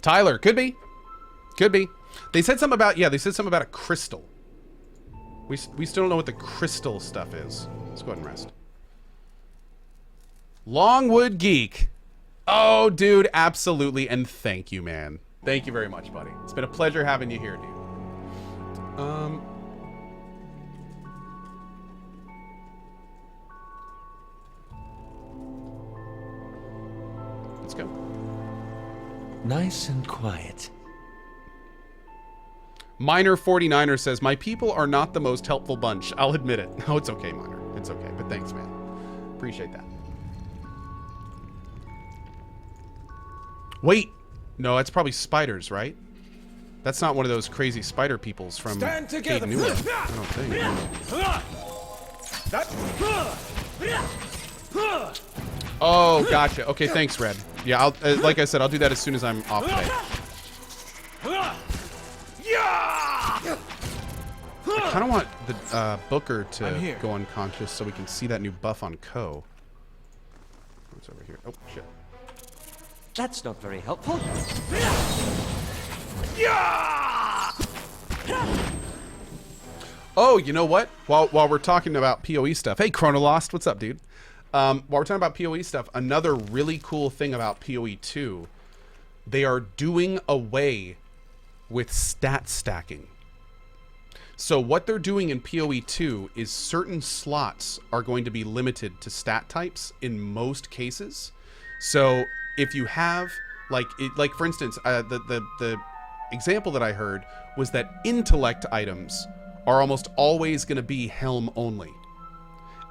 Tyler, could be. Could be. They said something about, yeah, they said something about a crystal. We still don't know what the crystal stuff is. Let's go ahead and rest. Longwood Geek. Oh, dude, absolutely. And thank you, man. Thank you very much, buddy. It's been a pleasure having you here, dude. Let's go. Nice and quiet. Miner 49er says, my people are not the most helpful bunch. I'll admit it. No, it's okay, Miner. It's okay. But thanks, man. Appreciate that. Wait. No, that's probably spiders, right? That's not one of those crazy spider peoples from Stand together. I don't think. Oh, gotcha. Okay, thanks, Red. Yeah, I'll, like I said, I'll do that as soon as I'm off today. I kind of want the Booker to go unconscious so we can see that new buff on Cohh. What's over here? Oh, shit. That's not very helpful. Oh, you know what? While we're talking about PoE stuff, hey, Chronolost, what's up, dude? While we're talking about PoE stuff, another really cool thing about PoE 2, they are doing away with stat stacking. So what they're doing in PoE 2 is certain slots are going to be limited to stat types in most cases. So if you have, like for instance, the example that I heard was that intellect items are almost always going to be helm only.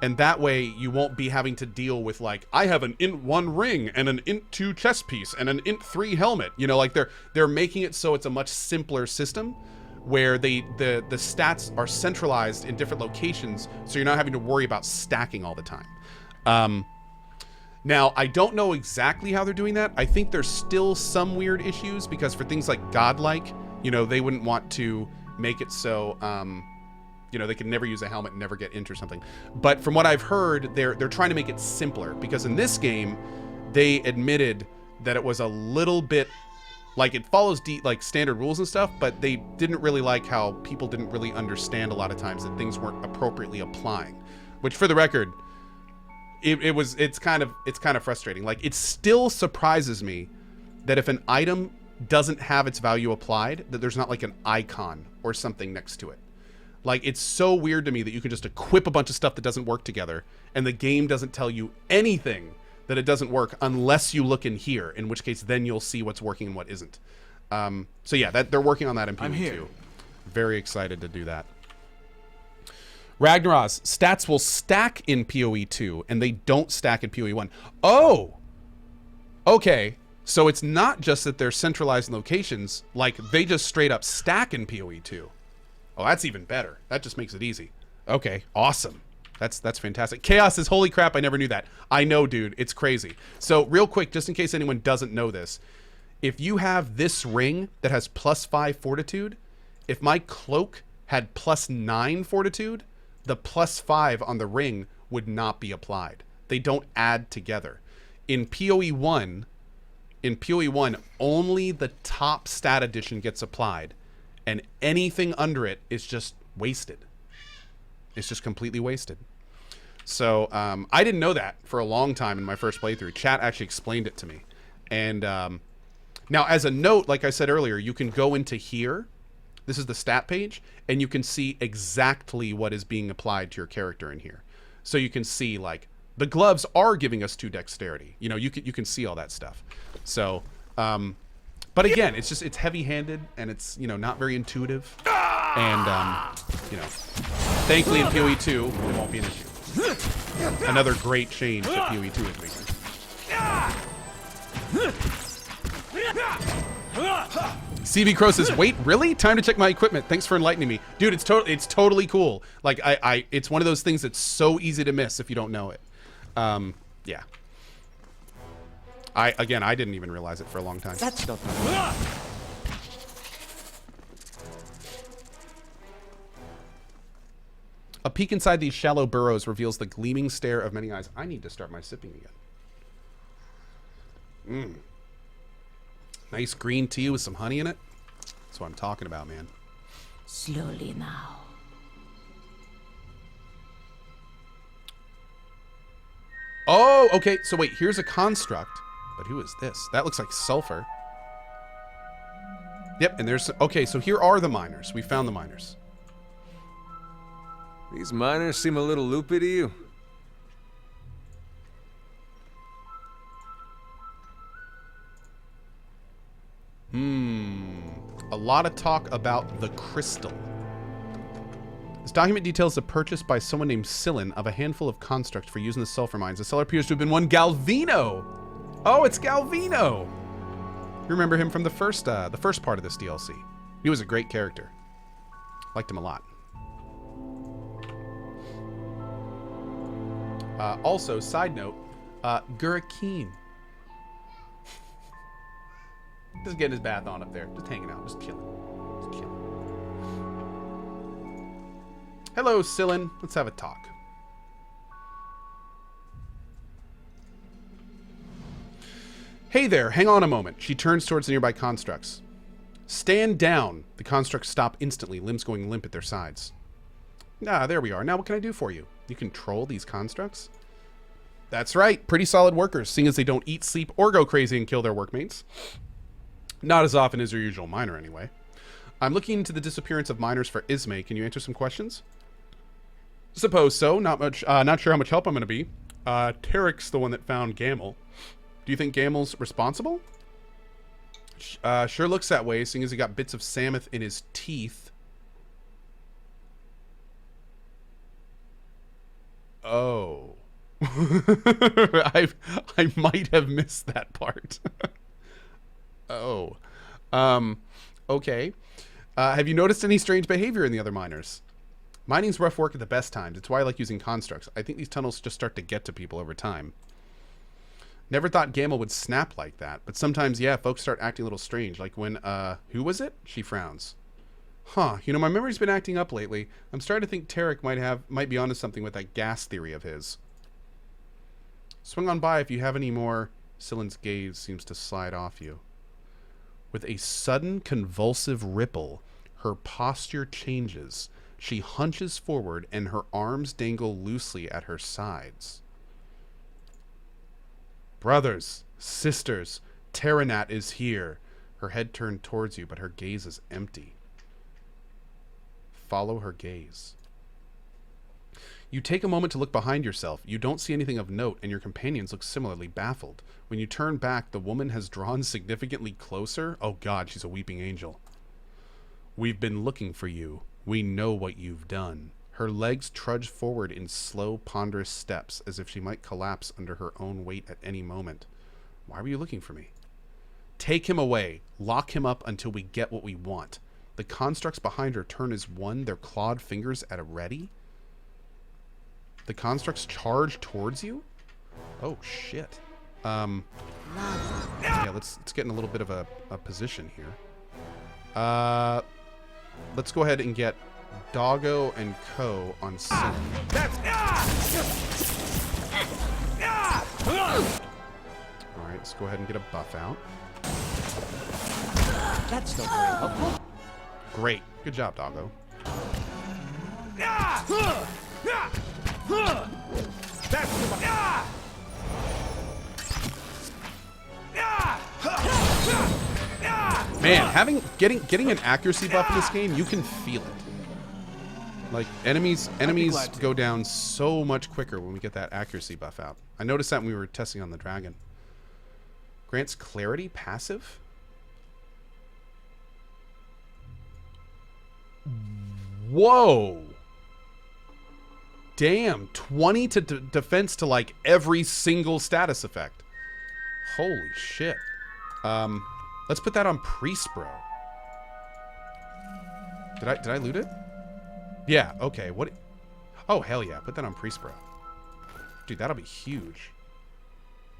And that way you won't be having to deal with, like, I have an int 1 ring and an int 2 chest piece and an int 3 helmet. You know, like they're making it so it's a much simpler system where the stats are centralized in different locations, so you're not having to worry about stacking all the time. Now, I don't know exactly how they're doing that. I think there's still some weird issues because for things like godlike, you know, they wouldn't want to make it so, you know, they could never use a helmet and never get int or something. But from what I've heard, they're trying to make it simpler because in this game, they admitted that it was a little bit, like, it follows like standard rules and stuff, but they didn't really like how people didn't really understand a lot of times that things weren't appropriately applying. Which, for the record, it's kind of frustrating. Like, it still surprises me that if an item doesn't have its value applied, that there's not like an icon or something next to it. Like, it's so weird to me that you can just equip a bunch of stuff that doesn't work together, and the game doesn't tell you anything that it doesn't work unless you look in here, in which case then you'll see what's working and what isn't. So yeah, they're working on that in PoE 2. Very excited to do that. Ragnaros, stats will stack in PoE 2, and they don't stack in PoE 1. Oh! Okay, so it's not just that they're centralized in locations, like, they just straight up stack in PoE 2. Oh, that's even better. That just makes it easy. Okay, awesome. That's fantastic. Chaos says, holy crap, I never knew that. I know, dude. It's crazy. So real quick, just in case anyone doesn't know this, if you have this ring that has +5 fortitude, if my cloak had +9 fortitude, the +5 on the ring would not be applied. They don't add together. In PoE 1, only the top stat addition gets applied, and anything under it is just wasted. It's just completely wasted. So I didn't know that for a long time in my first playthrough. Chat actually explained it to me. And now, as a note, like I said earlier, you can go into here. This is the stat page, and you can see exactly what is being applied to your character in here. So you can see, like, the gloves are giving us 2 dexterity. You know, you can see all that stuff. So, but again, it's heavy-handed, and it's, you know, not very intuitive. And, you know, thankfully in PoE 2, it won't be an issue. Another great change that PoE 2 is making. CV Crow says, wait, really? Time to check my equipment. Thanks for enlightening me. Dude, it's totally cool. Like, it's one of those things that's so easy to miss if you don't know it. Yeah. I didn't even realize it for a long time. That's not A peek inside these shallow burrows reveals the gleaming stare of many eyes. I need to start my sipping again. Nice green tea with some honey in it. That's what I'm talking about, man. Slowly now. Oh, okay. So wait, here's a construct. But who is this? That looks like sulfur. Yep, and there's... Okay, so here are the miners. We found the miners. These miners seem a little loopy to you. A lot of talk about the crystal. This document details the purchase by someone named Sillin of a handful of constructs for use in the sulfur mines. The seller appears to have been one Galvino. Oh, it's Galvino. You remember him from the first part of this DLC. He was a great character. Liked him a lot. Also, side note, Gurakin. Just getting his bath on up there. Just hanging out. Just chilling. Just chilling. Hello, Sillin. Let's have a talk. Hey there. Hang on a moment. She turns towards the nearby constructs. Stand down. The constructs stop instantly, limbs going limp at their sides. Ah, there we are. Now what can I do for you? You control these constructs? That's right. Pretty solid workers, seeing as they don't eat, sleep, or go crazy and kill their workmates. Not as often as your usual miner, anyway. I'm looking into the disappearance of miners for Ismay. Can you answer some questions? Suppose so. Not much. Not sure how much help I'm going to be. Tarek's the one that found Gamel. Do you think Gamel's responsible? Sure looks that way, seeing as he got bits of Samoth in his teeth. Oh. I might have missed that part. Oh. Okay. Have you noticed any strange behavior in the other miners? Mining's rough work at the best times. It's why I like using constructs. I think these tunnels just start to get to people over time. Never thought Gamel would snap like that, but sometimes, yeah, folks start acting a little strange. Like when, who was it? She frowns. Huh, you know, my memory's been acting up lately. I'm starting to think Tarek might be onto something with that gas theory of his. Swing on by if you have any more. Sillin's gaze seems to slide off you. With a sudden convulsive ripple, her posture changes. She hunches forward and her arms dangle loosely at her sides. Brothers, sisters, Terranat is here. Her head turned towards you, but her gaze is empty. Follow her gaze. You take a moment to look behind yourself. You don't see anything of note, and your companions look similarly baffled. When you turn back, the woman has drawn significantly closer. Oh God, she's a weeping angel. We've been looking for you. We know what you've done. Her legs trudge forward in slow, ponderous steps, as if she might collapse under her own weight at any moment. Why were you looking for me? Take him away. Lock him up until we get what we want. The constructs behind her turn as one, their clawed fingers at a ready. The constructs charge towards you? Oh, shit. Yeah, let's get in a little bit of a position here. Let's go ahead and get Doggo and Cohh on Sin. Alright, let's go ahead and get a buff out. That's not very helpful. Great. Good job, Doggo. Man, getting an accuracy buff in this game, you can feel it. Like enemies go down so much quicker when we get that accuracy buff out. I noticed that when we were testing on the dragon. Grants clarity passive? Whoa. Damn, 20 to defense to like every single status effect. Holy shit. Let's put that on Priest Bro. Did I loot it? Yeah, okay. What? Oh, hell yeah. Put that on Priest Bro. Dude, that'll be huge.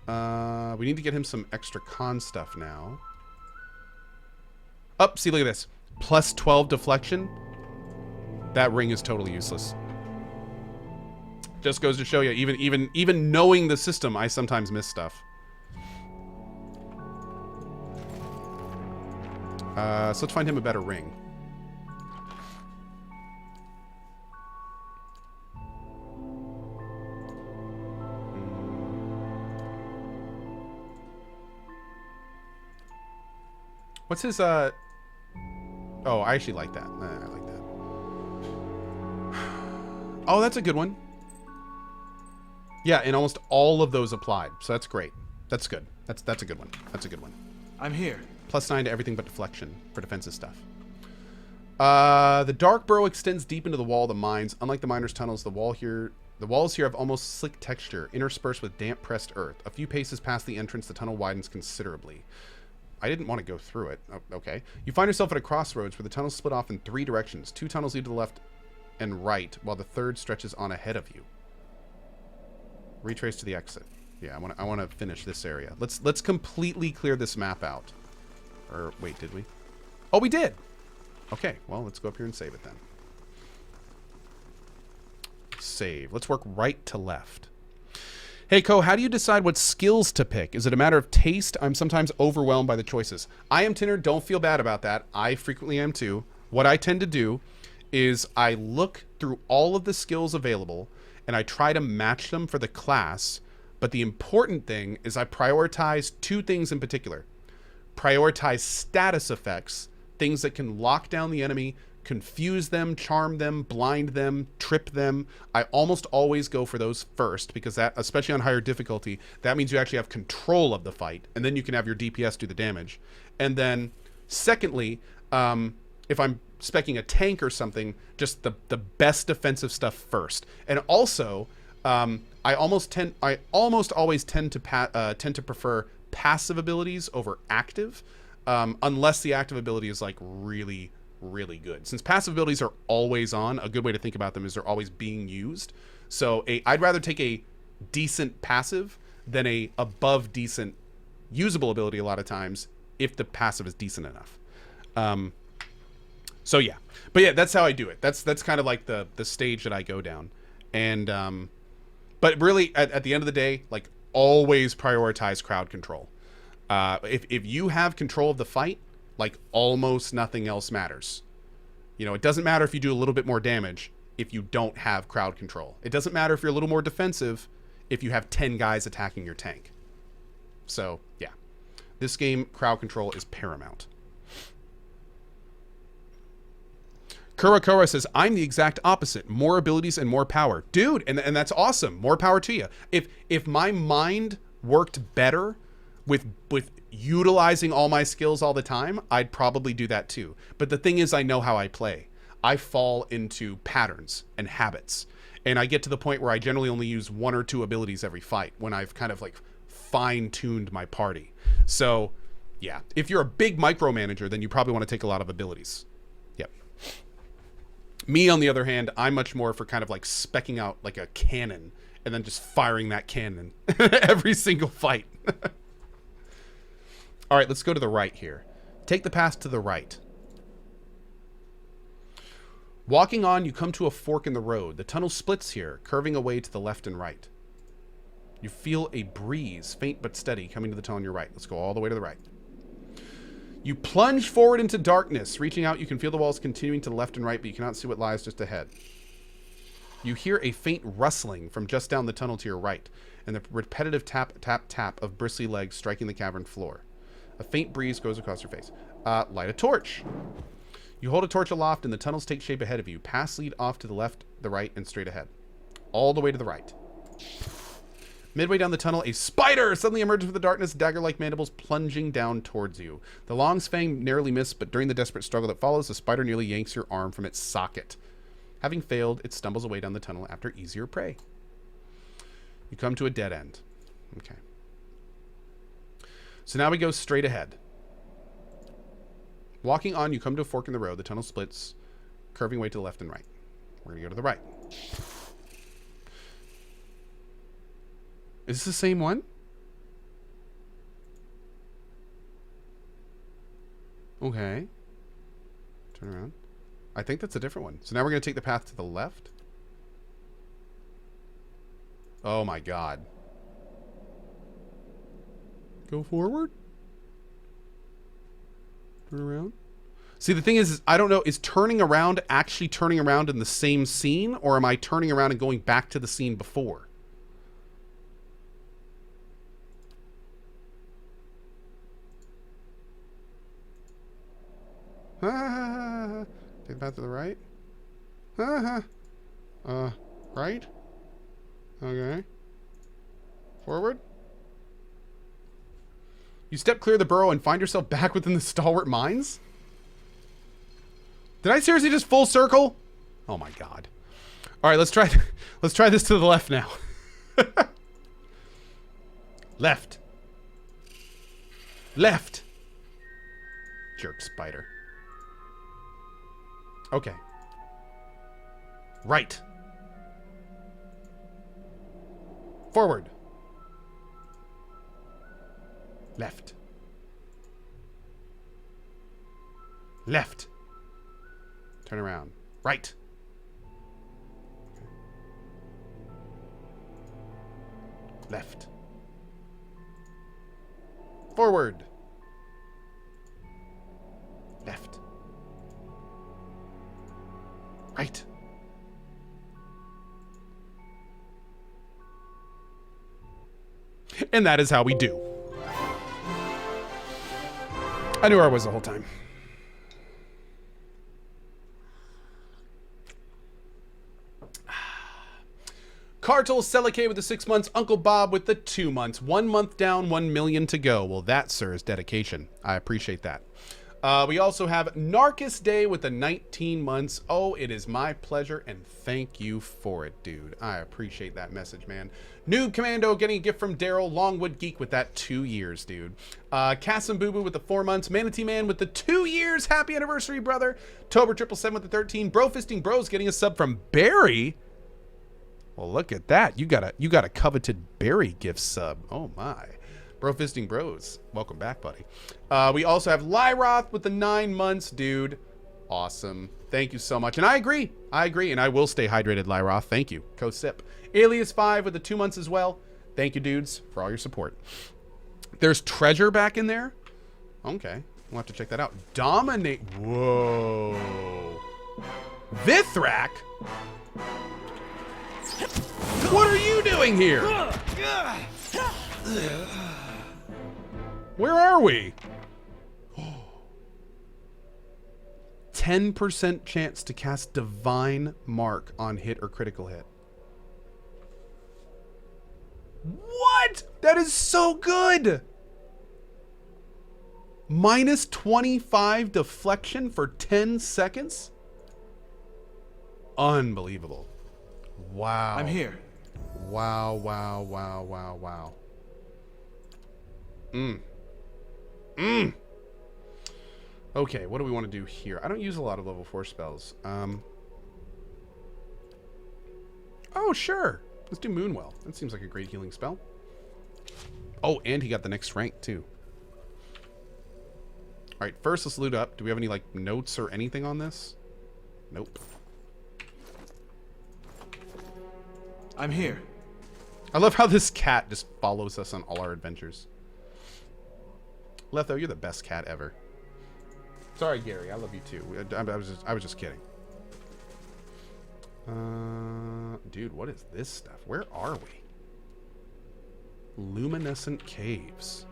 We need to get him some extra con stuff now. Oh, see, look at this. Plus 12 deflection. That ring is totally useless. Just goes to show you, even knowing the system, I sometimes miss stuff. So let's find him a better ring. What's his, Oh, I actually like that. I like that. Oh, that's a good one. Yeah, and almost all of those applied. So that's great. That's good. That's a good one. That's a good one. I'm here. +9 to everything but deflection for defensive stuff. The dark burrow extends deep into the wall of the mines. Unlike the miners' tunnels, the walls here have almost slick texture, interspersed with damp pressed earth. A few paces past the entrance, the tunnel widens considerably. I didn't want to go through it. Oh, okay. You find yourself at a crossroads where the tunnels split off in 3 directions. 2 tunnels lead to the left and right, while the third stretches on ahead of you. Retrace to the exit. Yeah, I want to finish this area. Let's completely clear this map out. Or wait, did we? Oh, we did. Okay, well, let's go up here and save it then. Save. Let's work right to left. Hey, Cohh, how do you decide what skills to pick? Is it a matter of taste? I'm sometimes overwhelmed by the choices. I am Tinner. Don't feel bad about that. I frequently am too. What I tend to do is I look through all of the skills available and I try to match them for the class. But the important thing is I prioritize 2 things in particular. Prioritize status effects, things that can lock down the enemy, confuse them, charm them, blind them, trip them. I almost always go for those first because that, especially on higher difficulty, that means you actually have control of the fight, and then you can have your DPS do the damage. And then secondly, if I'm speccing a tank or something, just the best defensive stuff first. And also, I almost always tend to prefer passive abilities over active, unless the active ability is like really good. Since passive abilities are always on, a good way to think about them is they're always being used. So I'd rather take a decent passive than a above decent usable ability a lot of times if the passive is decent enough. So yeah, but yeah, that's how I do it. That's kind of like the stage that I go down. And but really at the end of the day, like, always prioritize crowd control. If you have control of the fight, like, almost nothing else matters. You know, it doesn't matter if you do a little bit more damage if you don't have crowd control. It doesn't matter if you're a little more defensive if you have 10 guys attacking your tank. So, yeah. This game, crowd control is paramount. Kura says, I'm the exact opposite. More abilities and more power. Dude, and that's awesome. More power to you. If my mind worked better with utilizing all my skills all the time, I'd probably do that too. But the thing is, I know how I play. I fall into patterns and habits. And I get to the point where I generally only use 1 or 2 abilities every fight when I've kind of like fine-tuned my party. So, yeah. If you're a big micromanager, then you probably want to take a lot of abilities. Yep. Me, on the other hand, I'm much more for kind of like speccing out like a cannon and then just firing that cannon every single fight. All right, let's go to the right here. Take the path to the right. Walking on, you come to a fork in the road. The tunnel splits here, curving away to the left and right. You feel a breeze, faint but steady, coming to the tunnel on your right. Let's go all the way to the right. You plunge forward into darkness. Reaching out, you can feel the walls continuing to the left and right, but you cannot see what lies just ahead. You hear a faint rustling from just down the tunnel to your right, and the repetitive tap, tap, tap of bristly legs striking the cavern floor. A faint breeze goes across your face. Light a torch. You hold a torch aloft, and the tunnels take shape ahead of you. Paths lead off to the left, the right, and straight ahead. All the way to the right. Midway down the tunnel, a spider suddenly emerges from the darkness, dagger-like mandibles plunging down towards you. The long fang narrowly missed, but during the desperate struggle that follows, the spider nearly yanks your arm from its socket. Having failed, it stumbles away down the tunnel after easier prey. You come to a dead end. Okay. So now we go straight ahead. Walking on, you come to a fork in the road. The tunnel splits, curving away to the left and right. We're going to go to the right. Is this the same one? Okay. Turn around. I think that's a different one. So now we're going to take the path to the left. Oh my god. Go forward. Turn around. See, the thing is, I don't know, is turning around actually turning around in the same scene, or am I turning around and going back to the scene before? Take that to the right. Right? Okay. Forward. You step clear of the burrow and find yourself back within the stalwart mines? Did I seriously just full circle? Oh my god. Alright, let's try this to the left now. Left. Left. Jerk spider. Okay. Right. Forward. Left. Left. Turn around. Right. Okay. Left. Forward. Left. Right. And that is how we do. I knew where I was the whole time. Cartel Selike with the 6 months. Uncle Bob with the 2 months. 1 month down, 1 million to go. Well, that, sir, is dedication. I appreciate that. We also have Narcus Day with the 19 months. Oh, it is my pleasure, and thank you for it, dude. I appreciate that message, man. Noob Commando getting a gift from Daryl. Longwood Geek with that 2 years, dude. Cassim Boo Boo with the 4 months. Manatee Man with the 2 years. Happy anniversary, brother. Tober 777 with the 13. Bro Fisting Bros getting a sub from Barry. Well, look at that. You got a coveted Barry gift sub. Oh my. Bro Fisting Bros. Welcome back, buddy. We also have Lyroth with the 9 months, dude. Awesome. Thank you so much. And I agree. And I will stay hydrated, Lyroth. Thank you. Co-sip. Alias 5 with the 2 months as well. Thank you, dudes, for all your support. There's treasure back in there. Okay. We'll have to check that out. Dominate. Whoa. Vithrak? What are you doing here? Where are we? 10% chance to cast Divine Mark on hit or critical hit. What? That is so good. Minus 25 deflection for 10 seconds? Unbelievable. Wow. I'm here. Wow, wow, wow, wow, wow. Okay, what do we want to do here? I don't use a lot of level 4 spells. Oh, sure. Let's do Moonwell. That seems like a great healing spell. Oh, and he got the next rank, too. Alright, first let's loot up. Do we have any, like, notes or anything on this? Nope. I'm here. I love how this cat just follows us on all our adventures. Letho, you're the best cat ever. Sorry, Gary. I love you too. I was just kidding. Dude, what is this stuff? Where are we? Luminescent caves.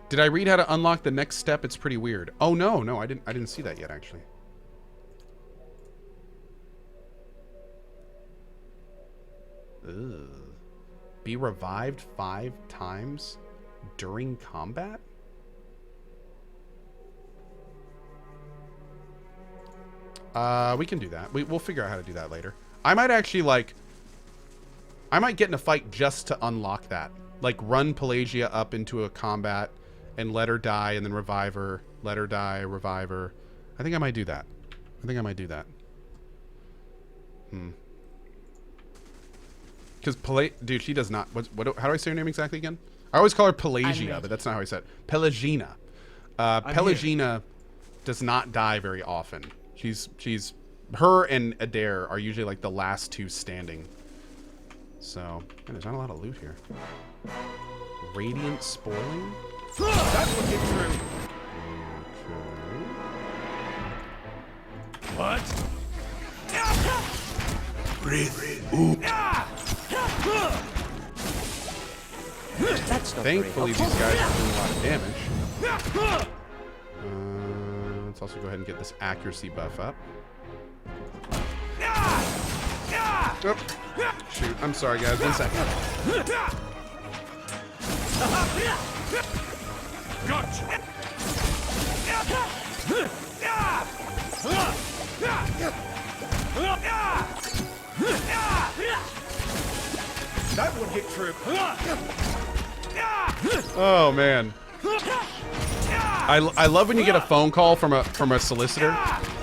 Did I read how to unlock the next step? It's pretty weird. Oh no, I didn't see that yet actually. Ugh. Be revived 5 times during combat? We can do that. We'll figure out how to do that later. I might actually, like... I might get in a fight just to unlock that. Like, run Pelagia up into a combat and let her die and then revive her. Let her die, revive her. I think I might do that. Because dude, she does not... how do I say her name exactly again? I always call her Pelagia, but that's not how I said it. Pelagina. Pelagina does not die very often. She's her and Adair are usually like the last two standing. So, man, there's not a lot of loot here. Radiant spoiling? That's what gets through. Okay. What? That's not Thankfully, very these guys are doing a lot of damage. Let's also go ahead and get this accuracy buff up. Oh, shoot. I'm sorry, guys. 1 second. Gotcha. That one hit true. Oh man. I love when you get a phone call from a solicitor,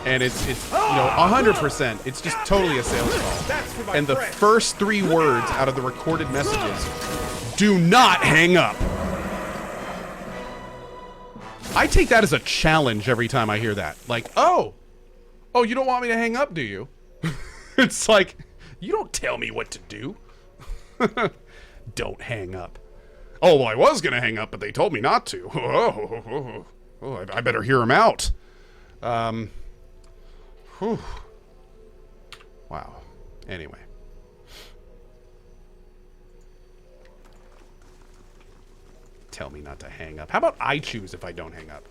and it's you know 100%. It's just totally a sales call, and the first 3 words out of the recorded messages: "Do not hang up." I take that as a challenge every time I hear that. Like, oh, you don't want me to hang up, do you? It's like, you don't tell me what to do. Don't hang up. Oh, well, I was going to hang up, but they told me not to. I better hear him out. Whew. Wow. Anyway. Tell me not to hang up. How about I choose if I don't hang up?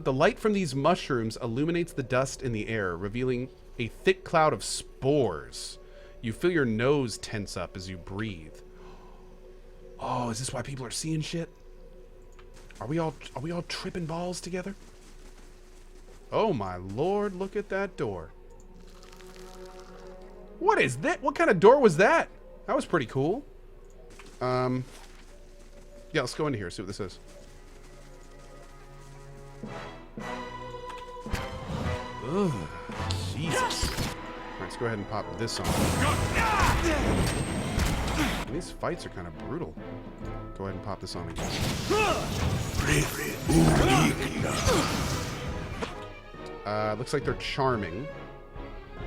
The light from these mushrooms illuminates the dust in the air, revealing a thick cloud of spores. You feel your nose tense up as you breathe. Oh, is this why people are seeing shit? Are we all tripping balls together? Oh my lord, look at that door. What is that? What kind of door was that? That was pretty cool. Yeah, let's go into here, see what this is. Ugh, Jesus. Alright, let's go ahead and pop this on. These fights are kind of brutal. Go ahead and pop this on again. Looks like they're charming.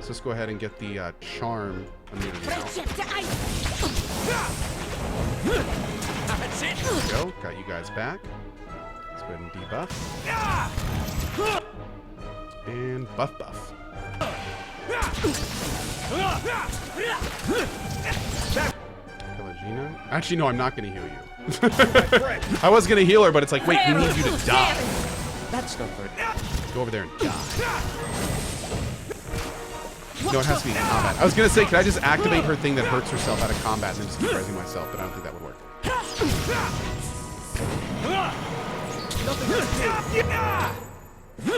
So let's go ahead and get the charm immunity out. There we go. Got you guys back. Let's go ahead and debuff. And buff. Pelagina? Actually, no, I'm not going to heal you. I was going to heal her, but it's like, wait, we need you to die. That's not very. Go over there and die. No, it has to be in combat. I was going to say, can I just activate her thing that hurts herself out of combat and then just keep rising myself, but I don't think that would work.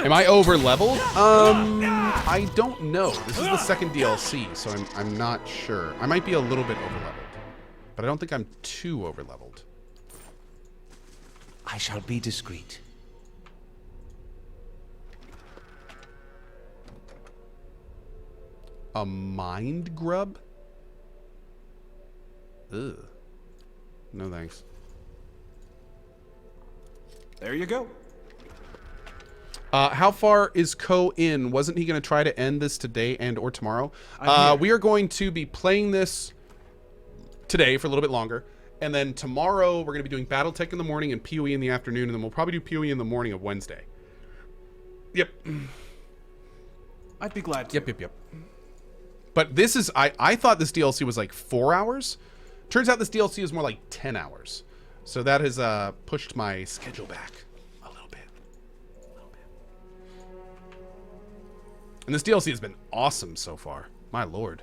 Am I over leveled? I don't know. This is the second DLC, so I'm not sure. I might be a little bit over leveled, but I don't think I'm too over leveled. I shall be discreet. A mind grub? Ugh. No thanks. There you go. How far is Cohh in? Wasn't he going to try to end this today and or tomorrow? We are going to be playing this today for a little bit longer. And then tomorrow we're going to be doing Battletech in the morning and PoE in the afternoon. And then we'll probably do PoE in the morning of Wednesday. Yep. I'd be glad to. Yep. But this is... I thought this DLC was like 4 hours. Turns out this DLC is more like 10 hours. So that has pushed my schedule back. And this DLC has been awesome so far. My lord.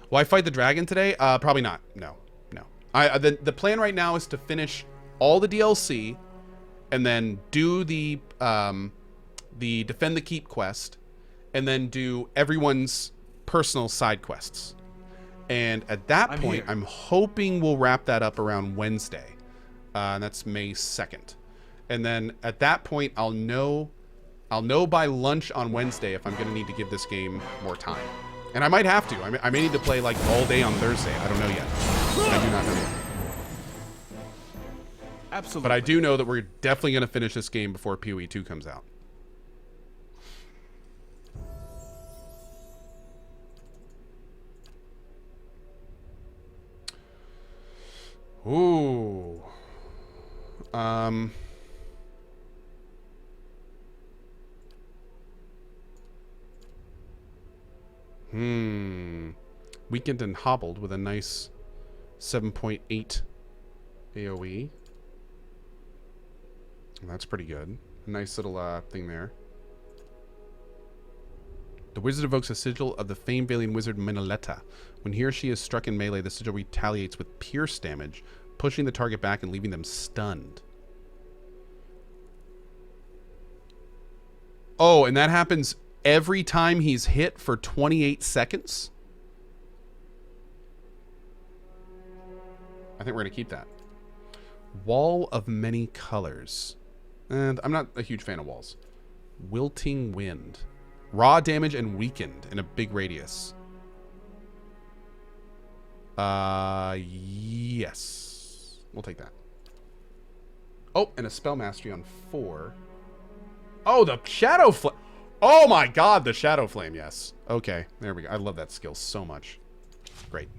Will I fight the dragon today? Probably not. No. The plan right now is to finish all the DLC and then do the Defend the Keep quest and then do everyone's personal side quests. And at that point, I'm hoping we'll wrap that up around Wednesday. And that's May 2nd. And then at that point, I'll know by lunch on Wednesday if I'm going to need to give this game more time. And I might have to. I may need to play like all day on Thursday. I don't know yet. I do not know yet. Absolutely. But I do know that we're definitely going to finish this game before PoE 2 comes out. Ooh. Weakened and hobbled with a nice 7.8 AoE. That's pretty good. A nice little thing there. The wizard evokes a sigil of the famed Valian wizard Minoletta. When he or she is struck in melee, the sigil retaliates with pierce damage, pushing the target back and leaving them stunned. Oh, and that happens every time he's hit for 28 seconds? I think we're going to keep that. Wall of many colors. And I'm not a huge fan of walls. Wilting wind. Raw damage and weakened in a big radius. Yes. We'll take that. Oh, and a spell mastery on 4. Oh, the shadow flame. Oh my god, the shadow flame, yes. Okay, there we go. I love that skill so much. Great.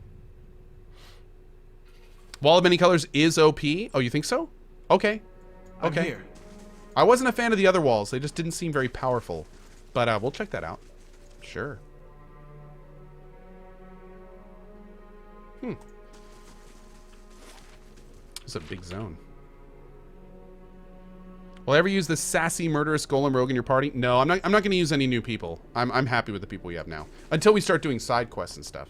Wall of many colors is OP? Oh, you think so? Okay. Okay. I'm here. I wasn't a fan of the other walls. They just didn't seem very powerful. But we'll check that out. Sure. It's a big zone. Will I ever use this sassy, murderous golem rogue in your party? No, I'm not going to use any new people. I'm happy with the people we have now. Until we start doing side quests and stuff.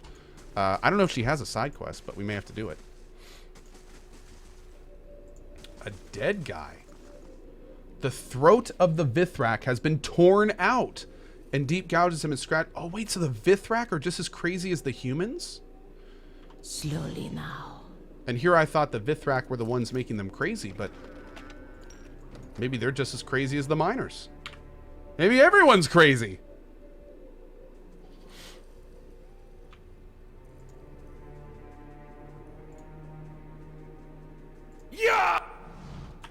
I don't know if she has a side quest, but we may have to do it. A dead guy. The throat of the Vithrak has been torn out, and deep gouges him and scratch. Oh wait, so the Vithrak are just as crazy as the humans? Slowly now. And here I thought the Vithrak were the ones making them crazy, but maybe they're just as crazy as the miners. Maybe everyone's crazy. Yeah!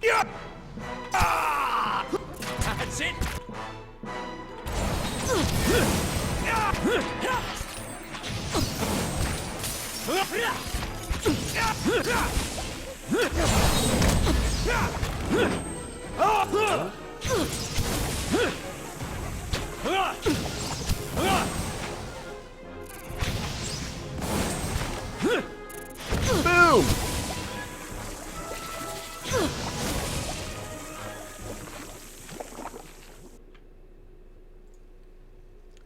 Yeah! Ah! That's it! Boom!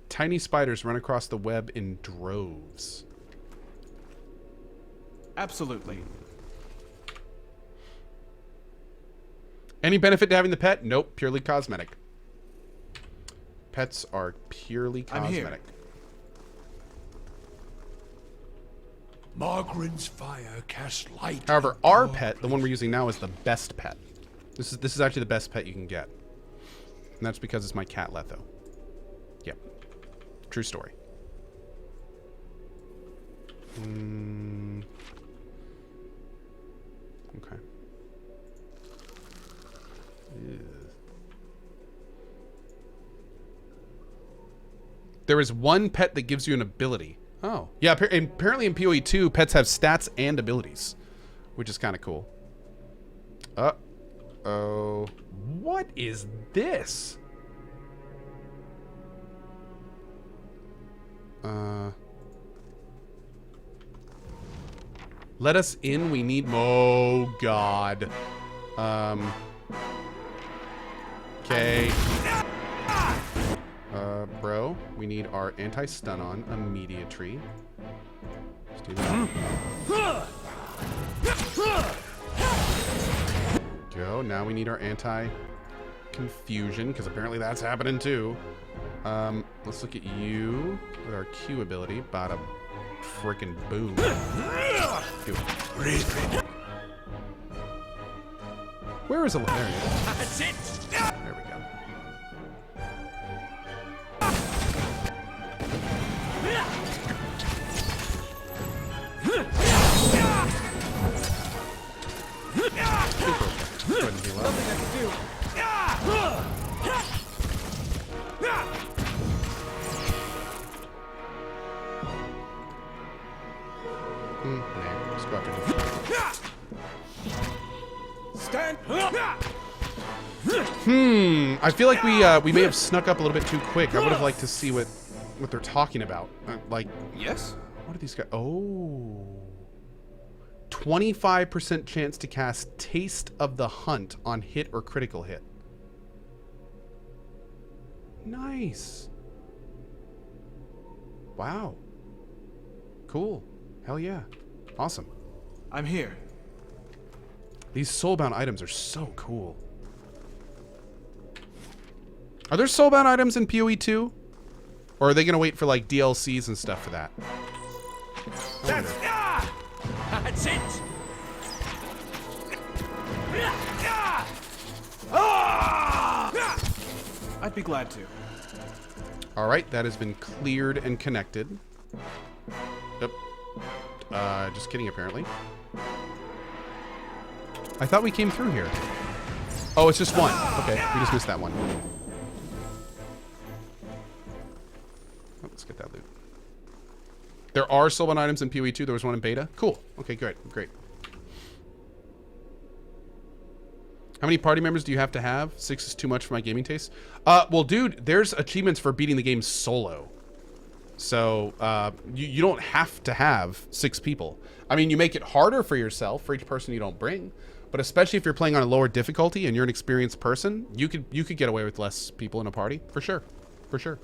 Tiny spiders run across the web in droves. Absolutely. Any benefit to having the pet? Nope, purely cosmetic. Pets are purely I'm here. cosmetic. Margaren's fire casts light. However, our pet, the one we're using now, is the best pet. This is actually the best pet you can get. And that's because it's my cat Letho. Yep. True story. Okay. Ew. There is one pet that gives you an ability. Oh. Yeah, apparently in PoE 2, pets have stats and abilities, which is kind of cool. Uh-oh. What is this? Let us in. We need... Oh, God. Okay. Bro, we need our anti-stun on immediately. Let's do that. Go. Now we need our anti-confusion, because apparently that's happening too. Let's look at you with our Q ability. Bada frickin' boom. Do it. Where is the... There he is. That's it! There we go. Go ahead and heal up. Nothing I can do. Nah, just go after him. Stand. I feel like we may have snuck up a little bit too quick. I would have liked to see what they're talking about. Like, Yes. what are these guys? Oh. 25% chance to cast Taste of the Hunt on hit or critical hit. Nice. Wow. Cool. Hell yeah. Awesome. I'm here. These soulbound items are so cool. Are there soulbound items in PoE 2? Or are they going to wait for like DLCs and stuff for that? That's it. I'd be glad to. All right, that has been cleared and connected. Yep. Just kidding, apparently. I thought we came through here. Oh, it's just one. Okay, we just missed that one. Oh, let's get that loot. There are soulbound items in PoE 2. There was one in beta. Cool. Okay, great. Great. How many party members do you have to have? 6 is too much for my gaming taste. Well, dude, there's achievements for beating the game solo. So, you don't have to have 6 people. I mean, you make it harder for yourself for each person you don't bring. But especially if you're playing on a lower difficulty and you're an experienced person, you could get away with less people in a party. For sure. For sure.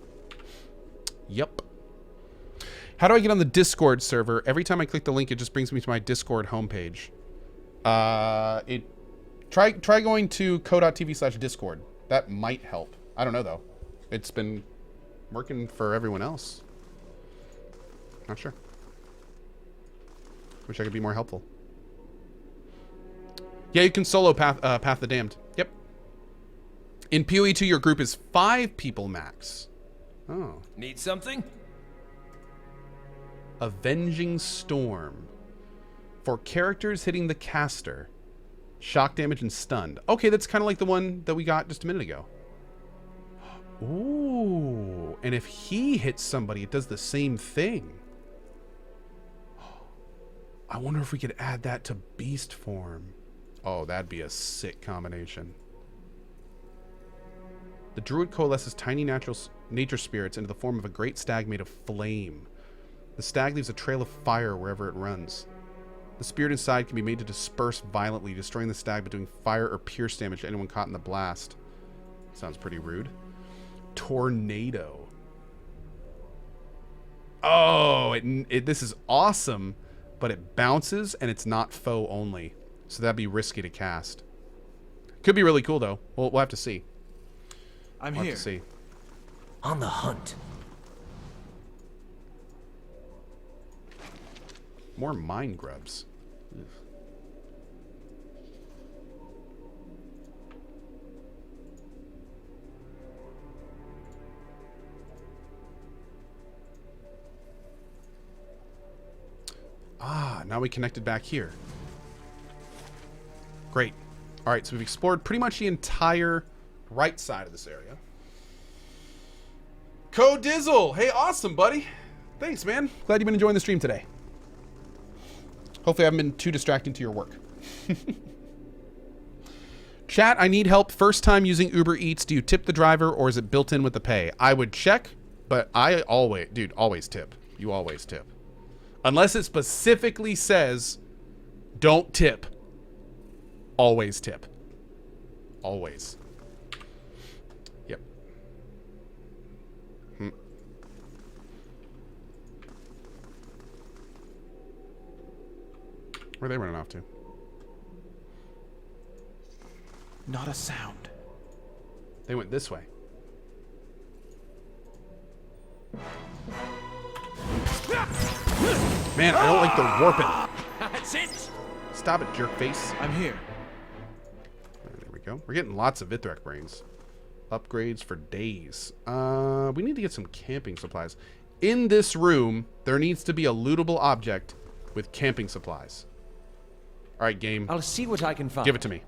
Yep. How do I get on the Discord server? Every time I click the link, it just brings me to my Discord homepage. Try going to cohh.tv/discord. That might help. I don't know, though. It's been working for everyone else. Not sure. Wish I could be more helpful. Yeah, you can solo Path the Damned. Yep. In PoE 2, your group is 5 people max. Oh. Need something? Avenging Storm. For characters hitting the caster. Shock damage and stunned. Okay, that's kind of like the one that we got just a minute ago. Ooh. And if he hits somebody, it does the same thing. I wonder if we could add that to beast form. Oh, that'd be a sick combination. The druid coalesces tiny nature spirits into the form of a great stag made of flame. The stag leaves a trail of fire wherever it runs. The spirit inside can be made to disperse violently, destroying the stag but doing fire or pierce damage to anyone caught in the blast. Sounds pretty rude. Tornado. Oh, this is awesome, but it bounces and it's not foe only. So that'd be risky to cast. Could be really cool, though. We'll have to see. I'm We'll here. have to see. On the hunt. More mine grubs. Ugh. Ah, now we connected back here. Great. All right, so we've explored pretty much the entire right side of this area. Dizzle, hey, awesome, buddy. Thanks, man. Glad you've been enjoying the stream today. Hopefully I haven't been too distracting to your work. Chat, I need help. First time using Uber Eats. Do you tip the driver or is it built in with the pay? I would check, but I always, dude, always tip. You always tip. Unless it specifically says, don't tip. Always tip. Always. Yep. Where are they running off to? Not a sound. They went this way. Man, I don't like the warping. That's it. Stop it, jerk face. I'm here. There we go. We're getting lots of Vithrek brains. Upgrades for days. We need to get some camping supplies. In this room, there needs to be a lootable object with camping supplies. All right, game. I'll see what I can find. Give it to me.